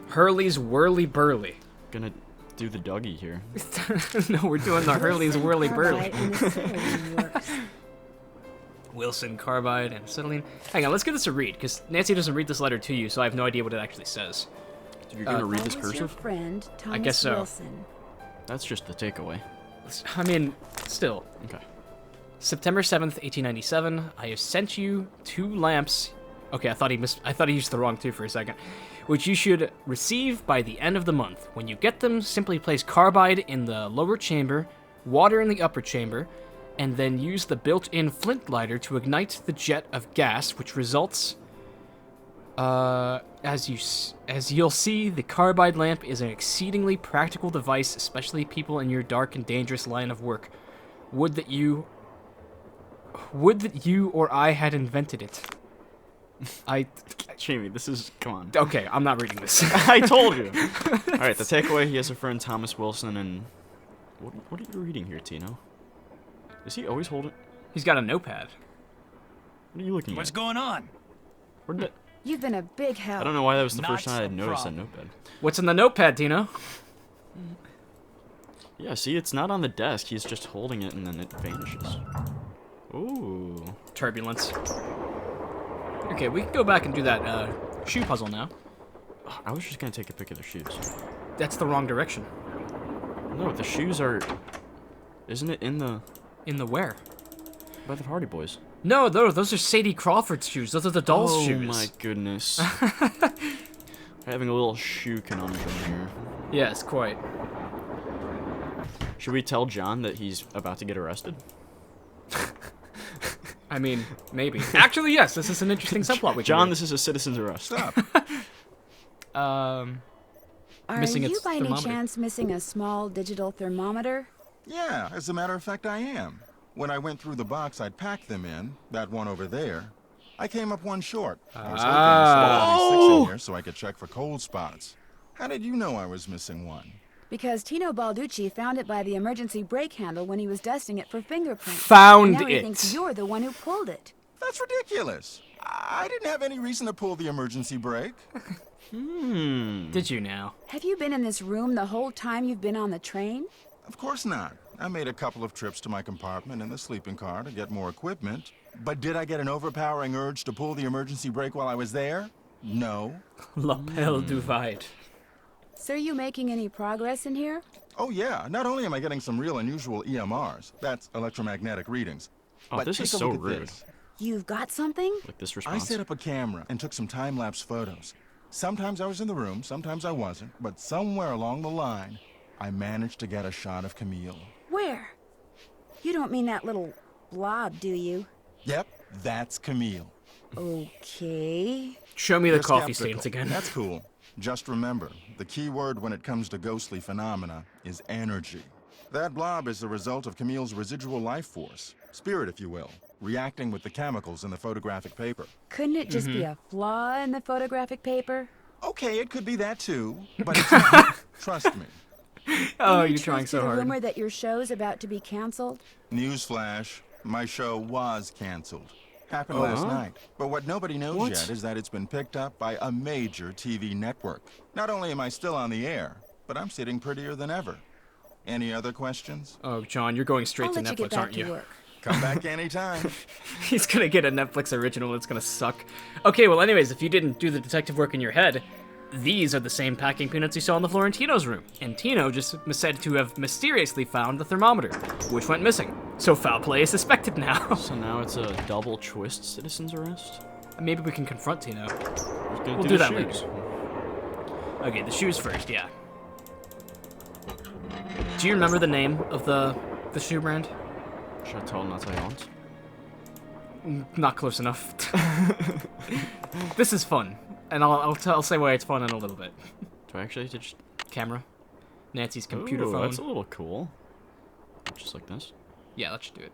Hurley's Whirly Burly. Gonna do the Dougie here. No, we're doing the Hurley's Whirly Burly. Carbide and acetylene works. Wilson Carbide and acetylene. Hang on, let's give this a read, because Nancy doesn't read this letter to you, so I have no idea what it actually says. You're gonna read this Why was your cursive? friend, Thomas I guess so. Wilson. That's just the takeaway. I mean, still. Okay. September 7th, 1897. I have sent you 2 lamps. Okay, I thought he used the wrong 2 for a second. Which you should receive by the end of the month. When you get them, simply place carbide in the lower chamber, water in the upper chamber, and then use the built-in flint lighter to ignite the jet of gas, which results. As you'll see, the carbide lamp is an exceedingly practical device, especially people in your dark and dangerous line of work. Would that you or I had invented it. Jamie, this is... Come on. Okay, I'm not reading this. I told you. All right, the takeaway, he has a friend, Thomas Wilson, and... What are you reading here, Tino? Does he always hold it? He's got a notepad. What are you looking What's at? going on? Where did it... You've been a big help. I don't know why that was the first Not time I had a noticed that problem. notepad. What's in the notepad, Tino? Yeah, see, it's not on the desk. He's just holding it, and then it vanishes. Ooh. Turbulence. Okay, we can go back and do that shoe puzzle now. I was just gonna take a pic of the shoes. That's the wrong direction. No, the shoes are... Isn't it in the... In the where? By the Hardy Boys? No, those are Sadie Crawford's shoes. Those are the doll's shoes. Oh my goodness. Having a little shoe conundrum here. Yes, quite. Should we tell John that he's about to get arrested? I mean, maybe. Actually, yes, this is an interesting subplot. We can John, do. this is a citizen's arrest. Stop. Are missing you its by any thermometer. chance missing a small digital thermometer? Yeah, as a matter of fact, I am. When I went through the box I'd packed them in, that one over there, I came up one short. I was hoping to still have 6 in here so I could check for cold spots. How did you know I was missing one? Because Tino Balducci found it by the emergency brake handle when he was dusting it for fingerprints. Found now he it. thinks you're the one who pulled it. That's ridiculous. I didn't have any reason to pull the emergency brake. Did you now? Have you been in this room the whole time you've been on the train? Of course not. I made a couple of trips to my compartment in the sleeping car to get more equipment. But did I get an overpowering urge to pull the emergency brake while I was there? No. Lapel du Vide. So are you making any progress in here? Oh yeah, not only am I getting some real unusual EMRs, that's electromagnetic readings. Oh, but this take is a so look at rude. this. You've got something? Like this I response. set up a camera and took some time-lapse photos. Sometimes I was in the room, sometimes I wasn't, but somewhere along the line, I managed to get a shot of Camille. Where? You don't mean that little blob, do you? Yep, that's Camille. Okay. Show me the You're coffee skeptical. stains again. That's cool. Just remember, the key word when it comes to ghostly phenomena is energy. That blob is the result of Camille's residual life force, spirit if you will, reacting with the chemicals in the photographic paper. Couldn't it just be a flaw in the photographic paper? Okay, it could be that too, but it's not. Trust me. Oh, Any you're trying truth so to the hard. rumor that your show's about to be canceled? Newsflash, my show was canceled. Happened last night. But what nobody knows yet is that it's been picked up by a major TV network. Not only am I still on the air, but I'm sitting prettier than ever. Any other questions? Oh, John, you're going straight I'll to let you get Netflix, back aren't to you? work. Come back anytime. He's gonna get a Netflix original. It's gonna suck. Okay, well, anyways, if you didn't do the detective work in your head, these are the same packing peanuts you saw in the Florentino's room. And Tino just said to have mysteriously found the thermometer, which went missing. So foul play is suspected now. So now it's a double twist citizen's arrest? Maybe we can confront Tino. Who's gonna We'll do do the that shoes? later. Okay, the shoes first, yeah. Do you remember the name of the shoe brand? Chateau Natillons? Not close enough. This is fun, and I'll say why it's fun in a little bit. Do I actually just... Camera, Nancy's computer Ooh, phone. that's a little cool. Just like this. Yeah, that should do it.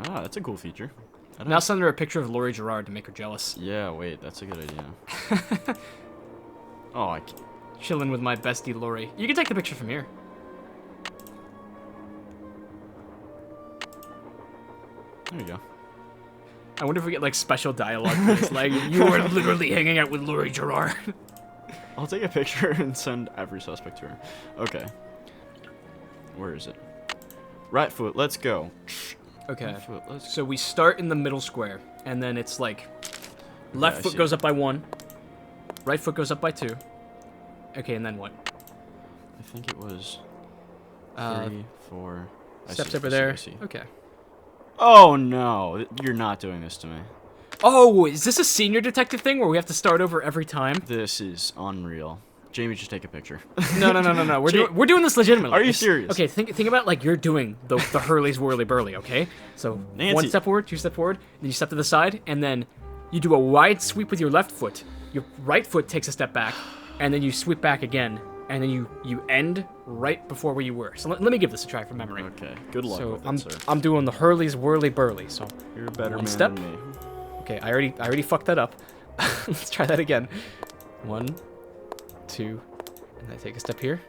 Ah, that's a cool feature. I don't Now send her a picture of Laurie Gerard to make her jealous. Yeah, wait, that's a good idea. Oh, I can't. Chilling with my bestie Laurie. You can take the picture from here. There you go. I wonder if we get like special dialogue for this. Like, you are literally hanging out with Laurie Gerard. I'll take a picture and send every suspect to her. Okay. Where is it? Right foot, let's go. Okay. Right foot, let's So we start in the middle square, and then it's like left I foot see. goes up by 1, right foot goes up by 2. Okay, and then what? I think it was 3, 4. Steps over there. I see. Okay. Oh no, you're not doing this to me. Oh, is this a senior detective thing where we have to start over every time? This is unreal. Jamie, just take a picture. No. We're doing this legitimately. Are you serious? Okay, think about it like you're doing the Hurley's Whirly Burly, okay? So Nancy. 1 step forward, 2 step forward, then you step to the side, and then you do a wide sweep with your left foot. Your right foot takes a step back, and then you sweep back again, and then you end right before where you were. So let me give this a try from memory. Okay, good luck So with I'm it, sir. I'm doing the Hurley's Whirly Burly. So You're a better 1 man step. than me. Okay, I already fucked that up. Let's try that again. 1, 2, and I take a step here,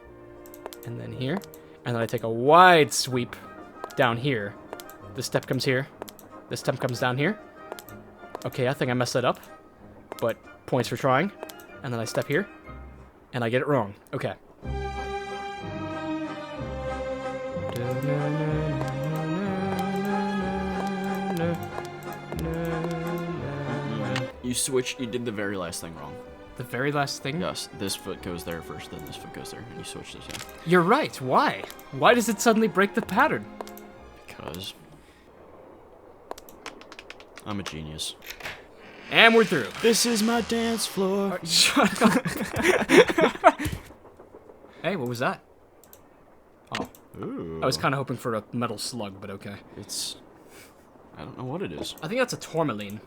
and then here, and then I take a wide sweep down here. This step comes here. This step comes down here. Okay, I think I messed that up, but points for trying. And then I step here, and I get it wrong. Okay. You did the very last thing wrong. The very last thing? Yes, this foot goes there first, then this foot goes there, and you switch this in. You're right. Why? Why does it suddenly break the pattern? Because I'm a genius. And we're through. This is my dance floor. Shut up. Hey, what was that? Oh, Ooh. I was kind of hoping for a metal slug, but okay. I don't know what it is. I think that's a tourmaline.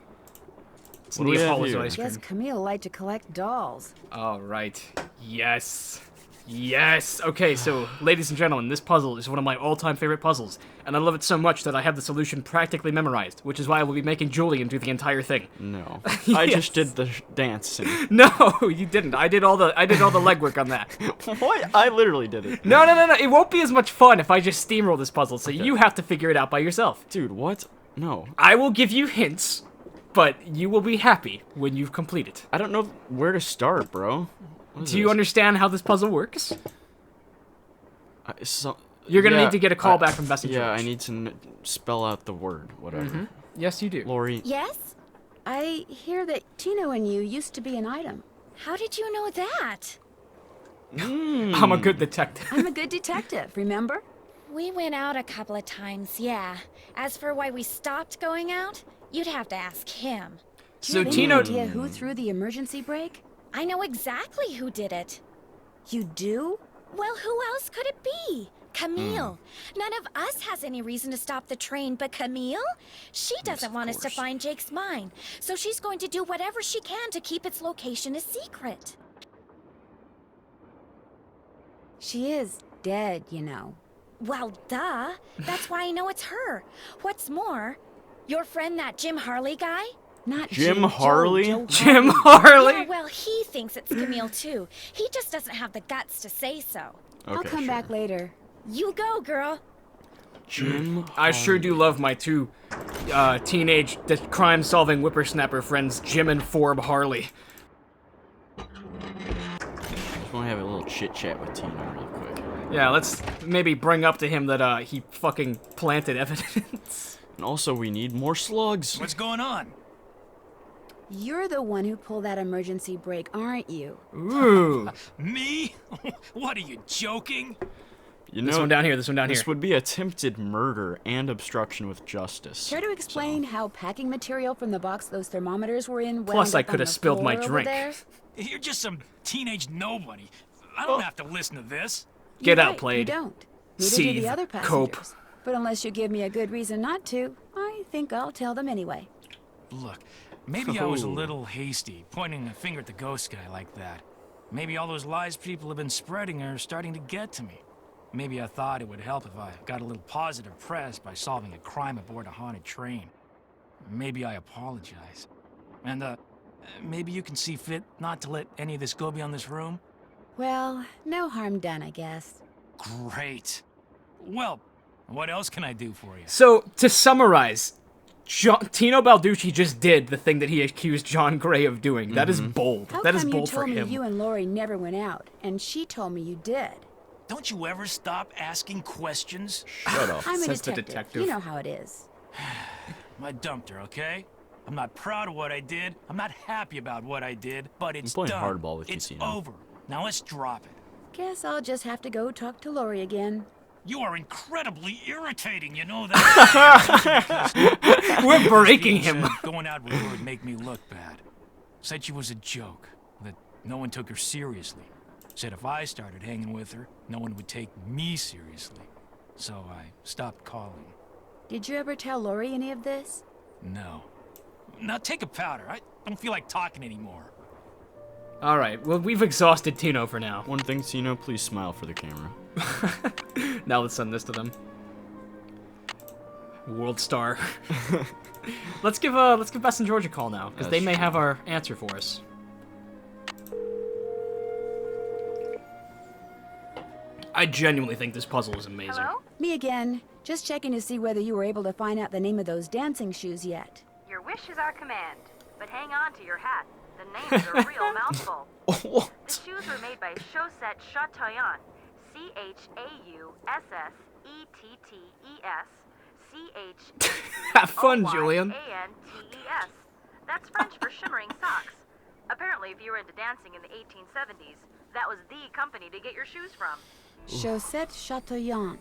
It's What do we have Neapolitan here? ice cream. Guess Camille liked to collect dolls. All right. Yes. Yes. Okay, so, ladies and gentlemen, this puzzle is one of my all-time favorite puzzles, and I love it so much that I have the solution practically memorized, which is why I will be making Julian do the entire thing. No. I just did the dancing. No, you didn't. I did all the legwork on that. What? I literally did it. No. It won't be as much fun if I just steamroll this puzzle, so you have to figure it out by yourself. Dude, what? No. I will give you hints, but you will be happy when you've completed. I don't know where to start, bro. What is Do you this? understand how this puzzle works? You're gonna Yeah, need to get a call back from Bessie Yeah, George. I need to spell out the word, whatever. Yes, you do. Lori. Yes? I hear that Tino and you used to be an item. How did you know that? I'm a good detective. I'm a good detective, remember? We went out a couple of times, yeah. As for why we stopped going out, you'd have to ask him. Do So you have Tino- any idea who threw the emergency brake? I know exactly who did it. You do? Well, who else could it be? Camille. None of us has any reason to stop the train, but Camille? She doesn't want us to course. find Jake's mine, so she's going to do whatever she can to keep its location a secret. She is dead, you know. Well, duh. That's why I know it's her. What's more, your friend, that Jim Harley guy? Not Jim Joe, Harley? Joe Jim Harley. Yeah, Harley? well, he thinks it's Camille too. He just doesn't have the guts to say so. I'll Okay, come sure. back later. You go, girl. Jim. I sure do love my two teenage crime-solving whippersnapper friends, Jim and Forb Harley. Just want to have a little chit chat with Tino real quick. Yeah, let's maybe bring up to him that he fucking planted evidence. And also, we need more slugs. What's going on? You're the one who pulled that emergency brake, aren't you? Ooh. Me? What, are you joking? You This know, one down here, this one down this here. would be attempted murder and obstruction with justice. Care to explain how packing material from the box those thermometers were in Plus, wound I up could on have the spilled my floor over drink. there? You're just some teenage nobody. I don't have to listen to this. Get You're out, right, played. You don't. Neither do Seethe, the other cope. passengers. But unless you give me a good reason not to, I think I'll tell them anyway. Look, maybe I was a Oh. little hasty, pointing a finger at the ghost guy like that. Maybe all those lies people have been spreading are starting to get to me. Maybe I thought it would help if I got a little positive press by solving a crime aboard a haunted train. Maybe I apologize. And, maybe you can see fit not to let any of this go beyond this room? Well, no harm done, I guess. Great. Well, what else can I do for you? So, to summarize, Tino Balducci just did the thing that he accused John Gray of doing. That is bold. How That is come bold you for told me him. you and Lori never went out, and she told me you did? Don't you ever stop asking questions? Shut up. I'm a Says the detective. detective. You know how it is. I dumped her, okay? I'm not proud of what I did. I'm not happy about what I did, but it's playing done. hardball with you, It's Tino. over. Now let's drop it. Guess I'll just have to go talk to Lori again. You are incredibly irritating, you know that? We're breaking him. Said going out with her would make me look bad. Said she was a joke, that no one took her seriously. Said if I started hanging with her, no one would take me seriously. So I stopped calling. Did you ever tell Lori any of this? No. Now take a powder. I don't feel like talking anymore. All right. Well, we've exhausted Tino for now. One thing, Tino, please smile for the camera. Now let's send this to them. World Star. let's give Bess and George a call now, because they may have our answer for us. I genuinely think this puzzle is amazing. Hello? Me again. Just checking to see whether you were able to find out the name of those dancing shoes yet. Your wish is our command, but hang on to your hat. The name is a real mouthful. What? The shoes were made by Chaussette Chateaubriand. Chaussettettes. Have fun, Julian. Chantes. That's French for shimmering socks. Apparently, if you were into dancing in the 1870s, that was the company to get your shoes from. Chaussette Chateaubriand.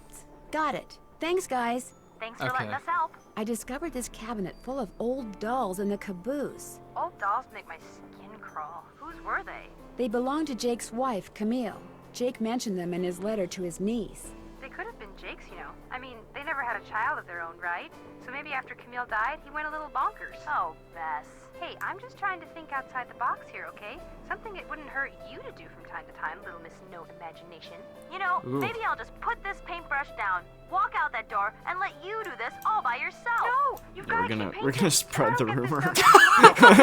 Got it. Thanks, guys. Thanks for Okay. letting us help. I discovered this cabinet full of old dolls in the caboose. Old dolls make my skin crawl. Whose were they? They belong to Jake's wife, Camille. Jake mentioned them in his letter to his niece. They could have been Jake's, you know. I mean, they never had a child of their own, right? So maybe after Camille died, he went a little bonkers. Oh, Bess. Hey, I'm just trying to think outside the box here, okay? Something it wouldn't hurt you to do from time to time, little Miss No Imagination. You know, maybe I'll just put this paintbrush down, walk out that door, and let you do this all by yourself. No, you've got to keep We're gonna painting. spread the I don't get rumor. this stuff done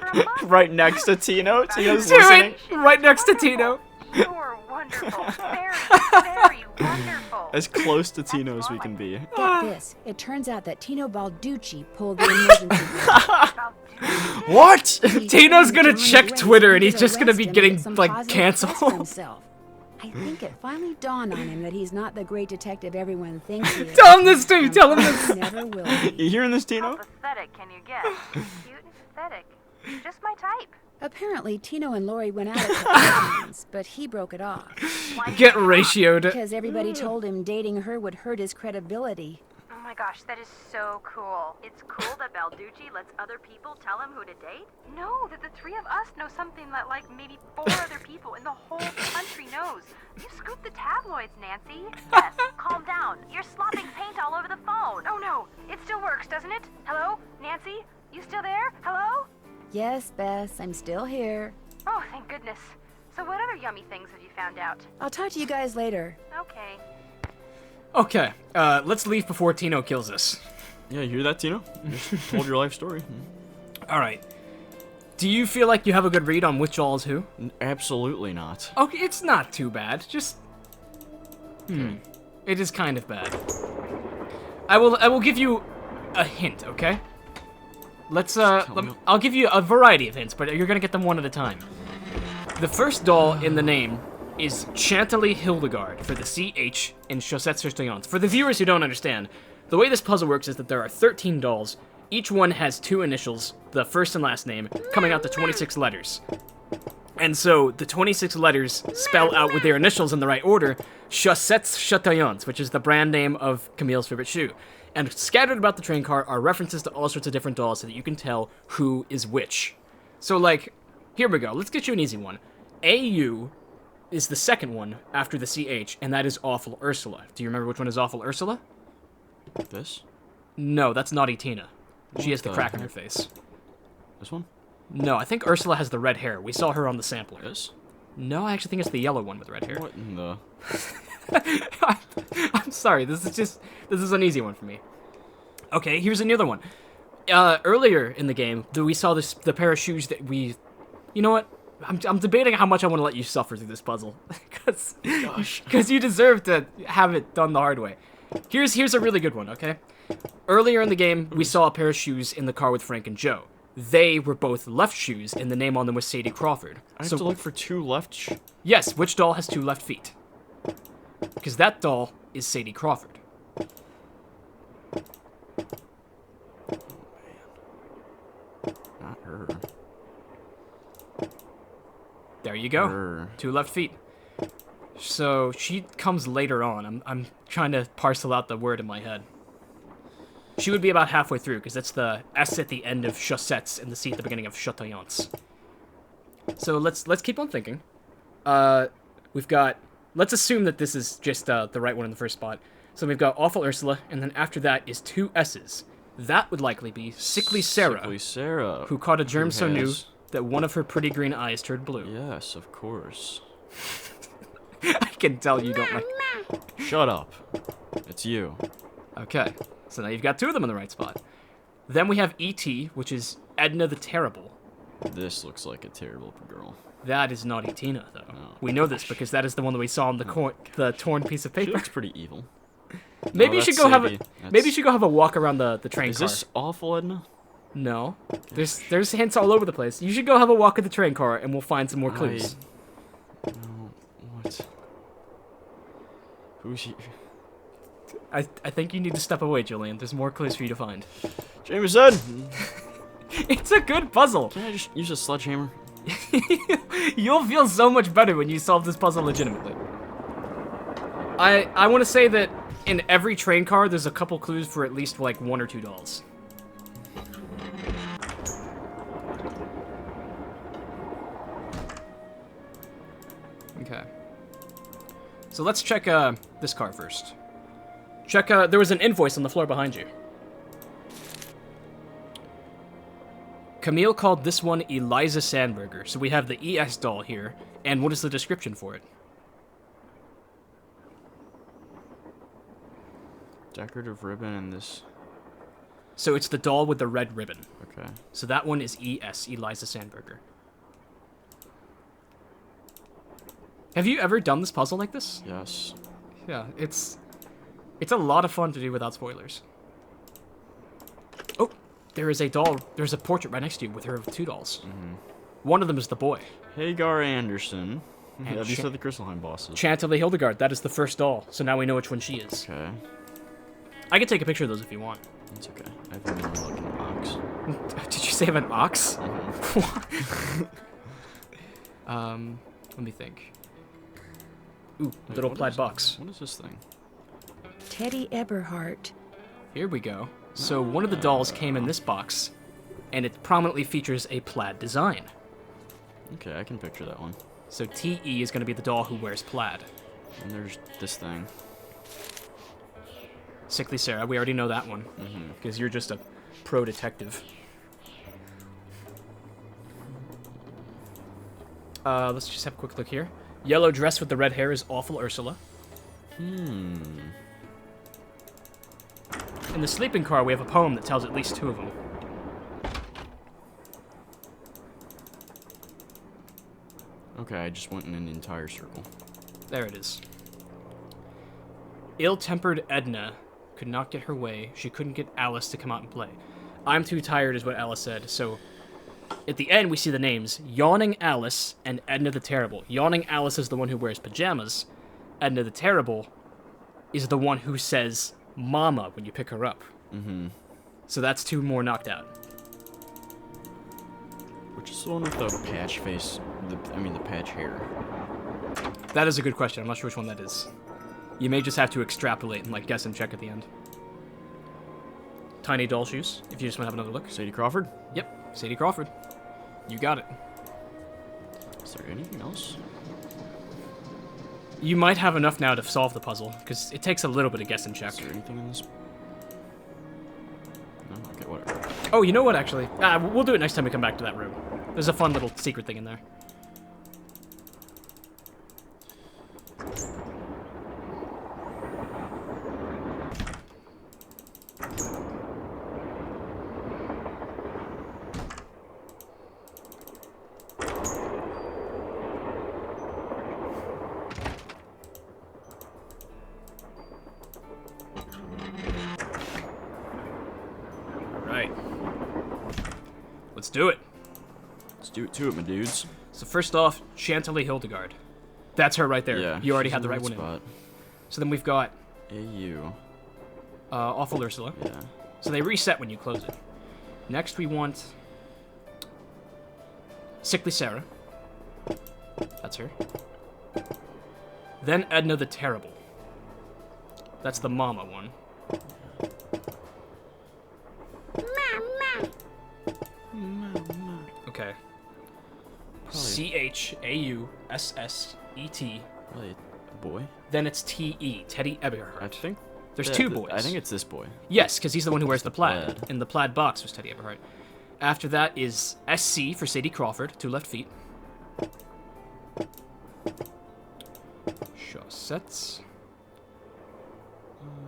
for a month. Right next to Tino. Tino's Do listening. it! Right next to Tino. You're wonderful. Very, very wonderful. As close to Tino as we can be. Get this. It turns out that Tino Balducci pulled the emergency brake. What? He Tino's told me gonna to check run away Twitter so and he he's could just gonna arrest be him and getting, get some like, positive canceled. press for himself. I think it finally dawned on him that he's not the great detective everyone thinks he is. Tell him this, dude. And Tell him probably this. never will be. You hearing this, How Tino? pathetic can you get? Cute and pathetic. Just my type. Apparently, Tino and Lori went out a couple of times, but he broke it off. Why Get did you not? ratioed. Because everybody told him dating her would hurt his credibility. Oh my gosh, that is so cool. It's cool that Balducci lets other people tell him who to date? No, that the three of us know something that like maybe 4 other people in the whole country knows. You scooped the tabloids, Nancy. Yes, calm down. You're slopping paint all over the phone. Oh no, it still works, doesn't it? Hello? Nancy? You still there? Hello? Yes, Bess, I'm still here. Oh, thank goodness. So what other yummy things have you found out? I'll talk to you guys later. Okay. Okay, let's leave before Tino kills us. Yeah, you hear that, Tino? You just told your life story. All right. Do you feel like you have a good read on which all is who? Absolutely not. Okay, it's not too bad. Just, it is kind of bad. I will give you a hint, okay? Let's I'll give you a variety of hints, but you're gonna get them one at a time. The first doll in the name is Chantilly Hildegard for the CH in Chaussette Chateaubriand. For the viewers who don't understand, the way this puzzle works is that there are 13 dolls. Each one has 2 initials, the first and last name, coming out to 26 letters. And so the 26 letters spell out with their initials in the right order, Chaussette Chateaubriand, which is the brand name of Camille's favorite shoe. And scattered about the train car are references to all sorts of different dolls so that you can tell who is which. So, like, here we go. Let's get you an easy one. AU is the second one after the CH, and that is Awful Ursula. Do you remember which one is Awful Ursula? This? No, that's Naughty Tina. She has the the crack in her face. This one? No, I think Ursula has the red hair. We saw her on the sampler. This? No, I actually think it's the yellow one with red hair. What in the... I'm sorry, this is an easy one for me. Okay, here's another one. Earlier in the game, we saw the pair of shoes that we... You know what? I'm debating how much I want to let you suffer through this puzzle. Because you deserve to have it done the hard way. Here's a really good one, okay? Earlier in the game, we saw a pair of shoes in the car with Frank and Joe. They were both left shoes, and the name on them was Sadie Crawford. I have to look for 2 left. Yes, which doll has 2 left feet? Because that doll is Sadie Crawford. Not her. There you go. Her. 2 left feet. So she comes later on. I'm trying to parcel out the word in my head. She would be about halfway through, because that's the S at the end of chaussettes and the C at the beginning of chatillons. So let's keep on thinking. We've got... Let's assume that this is just the right one in the first spot. So we've got Awful Ursula, and then after that is 2 S's. That would likely be Sickly Sarah, Sickly Sarah. who caught a germ so new has- that one of her pretty green eyes turned blue. Yes, of course. I can tell you don't like... Shut up. It's you. Okay, so now you've got 2 of them in the right spot. Then we have E.T., which is Edna the Terrible. This looks like a terrible girl. That is Naughty Tina, though. Oh, We know this because that is the one that we saw on the torn piece of She paper. looks pretty evil. Maybe No, you should that's go have Sadie. a maybe you should go have a walk around the train Is car. this awful, Edna? No, there's hints all over the place. You should go have a walk at the train car, and we'll find some more clues. No, what? Who's he? I think you need to step away, Julian. There's more clues for you to find. Jameson! It's a good puzzle. Can I just use a sledgehammer? You'll feel so much better when you solve this puzzle legitimately. I want to say that in every train car, there's a couple clues for at least like 1 or 2 dolls. Okay. So let's check this car first. Check, there was an invoice on the floor behind you. Camille called this one Eliza Sandberger, so we have the ES doll here, and what is the description for it? Decorative ribbon and this. So it's the doll with the red ribbon. Okay. So that one is ES, Eliza Sandberger. Have you ever done this puzzle like this? Yes. Yeah, it's a lot of fun to do without spoilers. Oh, there is a doll. There's a portrait right next to you with her 2 dolls. Mm-hmm. One of them is the boy. Hagar Anderson. And Yeah, these Cha- are the Crystalheim bosses. Chantilly Hildegard. That is the first doll. So now we know which one she is. Okay. I can take a picture of those if you want. It's okay. I have a really looking ox. Did you say of an ox? Mm-hmm. Let me think. Ooh, Wait, little what plaid is- box. What is this thing? Teddy Eberhardt. Here we go. So one of the dolls came in this box, and it prominently features a plaid design. Okay, I can picture that one. So TE is going to be the doll who wears plaid. And there's this thing. Sickly Sarah, we already know that one, Mm-hmm. because you're just a pro detective. Let's just have a quick look here. Yellow dress with the red hair is Awful Ursula. Hmm. In the sleeping car, we have a poem that tells at least 2 of them. Okay, I just went in an entire circle. There it is. Ill-tempered Edna could not get her way. She couldn't get Alice to come out and play. I'm too tired is what Alice said, so... At the end, we see the names Yawning Alice and Edna the Terrible. Yawning Alice is the one who wears pajamas. Edna the Terrible is the one who says Mama when you pick her up. Mm-hmm. So that's 2 more knocked out. Which is the one with the patch face? The patch hair. That is a good question. I'm not sure which one that is. You may just have to extrapolate and like guess and check at the end. Tiny doll shoes, if you just want to have another look. Sadie Crawford? Yep, Sadie Crawford. You got it. Is there anything else? You might have enough now to solve the puzzle, because it takes a little bit of guess and check. Is there anything in this? No? Okay, whatever. Oh, you know what, actually? We'll do it next time we come back to that room. There's a fun little secret thing in there. do it. Let's do it to it, my dudes. So first off, Chantilly Hildegard. That's her right there. Yeah. You already she's had the in right one spot. in. So then we've got AU. Awful Ursula. Yeah. So they reset when you close it. Next we want Sickly Sarah. That's her. Then Edna the Terrible. That's the mama one. Okay. CHAUSSET. Probably a boy. Then it's TE, Teddy Eberhard. I think. There's two boys. I think it's this boy. Yes, because he's the one who wears the plaid. plaid. And the plaid box was Teddy Eberhard. After that is SC for Sadie Crawford, 2 left feet. Chaussettes.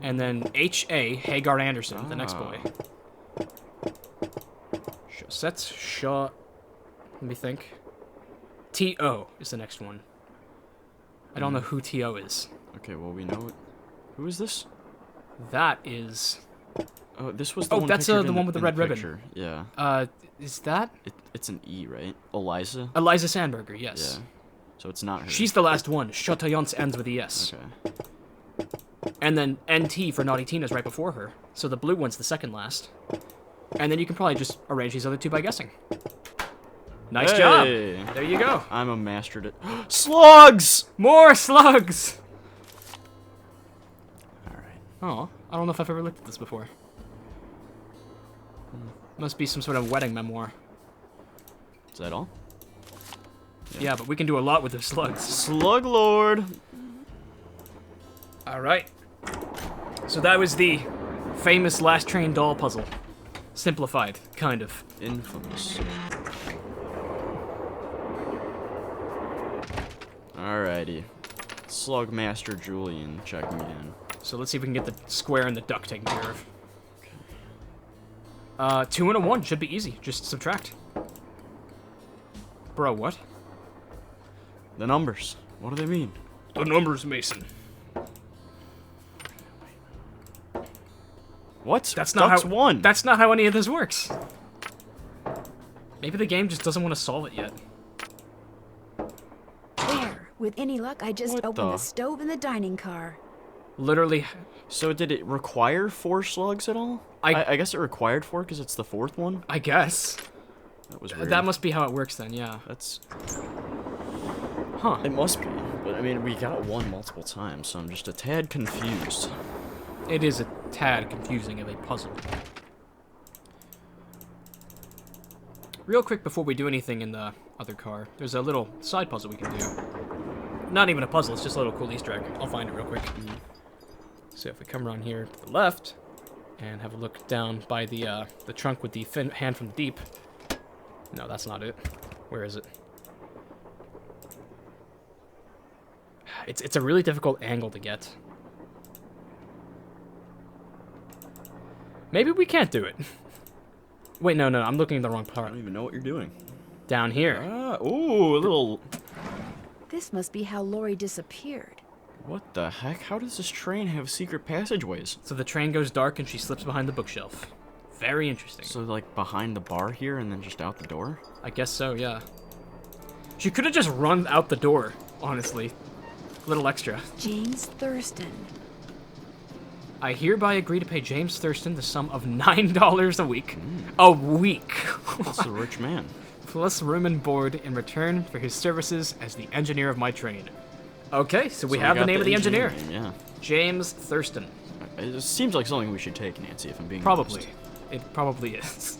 And then HA, Hagar Anderson, the next boy. Chaussettes, Shaw. Let me think. TO is the next one. I don't know who TO is. Okay, well, we know it. Who is this? That is. Oh, this was the Oh, one that's pictured the in one with the in red ribbon. picture. Yeah. Is that It's an E, right? Eliza? Eliza Sandberger? Yes. Yeah. So it's not her. She's the last one. Chatillons ends with ES. Okay. And then NT for Naughty Tina's right before her. So the blue one's the second last. And then you can probably just arrange these other two by guessing. Nice job. Hey! There you go. I'm a master at slugs! More slugs! Alright. Oh, I don't know if I've ever looked at this before. Must be some sort of wedding memoir. Is that all? Yeah, but we can do a lot with the slugs. Slug Lord! Alright. So that was the famous Last Train doll puzzle. Simplified, kind of. Infamous. Alrighty. Slug Master Julian checking in. So let's see if we can get the square and the duck taken care of. 2 and a 1 should be easy. Just subtract. Bro, what? The numbers. What do they mean? The numbers, Mason. What? That's not Ducks how. won. That's not how any of this works. Maybe the game just doesn't want to solve it yet. There. With any luck, I just What opened the- the stove in the dining car. Literally, So did it require 4 slugs at all? I guess it required 4 because it's the 4th one. I guess. That was weird. That must be how it works then, yeah. That's. Huh. It must be. But I mean, we got 1 multiple times, so I'm just a tad confused. It is a tad confusing of a puzzle. Real quick before we do anything in the other car, there's a little side puzzle we can do. Not even a puzzle, it's just a little cool Easter egg. I'll find it real quick. So if we come around here to the left and have a look down by the trunk with the hand from the deep. No, that's not it. Where is it? It's a really difficult angle to get. Maybe we can't do it. Wait, no, I'm looking at the wrong I part. don't even know what you're doing. Down here. Ah, ooh, a little. This must be how Lori disappeared. What the heck? How does this train have secret passageways? So the train goes dark and she slips behind the bookshelf. Very interesting. So, like, behind the bar here and then just out the door? I guess so, yeah. She could have just run out the door, honestly. A little extra. James Thurston. I hereby agree to pay James Thurston the sum of $9 a week. A week! That's a rich man. Plus room and board in return for his services as the engineer of my train. Okay, so we have the got name of the engineer. name, yeah. James Thurston. It seems like something we should take, Nancy, if I'm being Probably. honest. It probably is.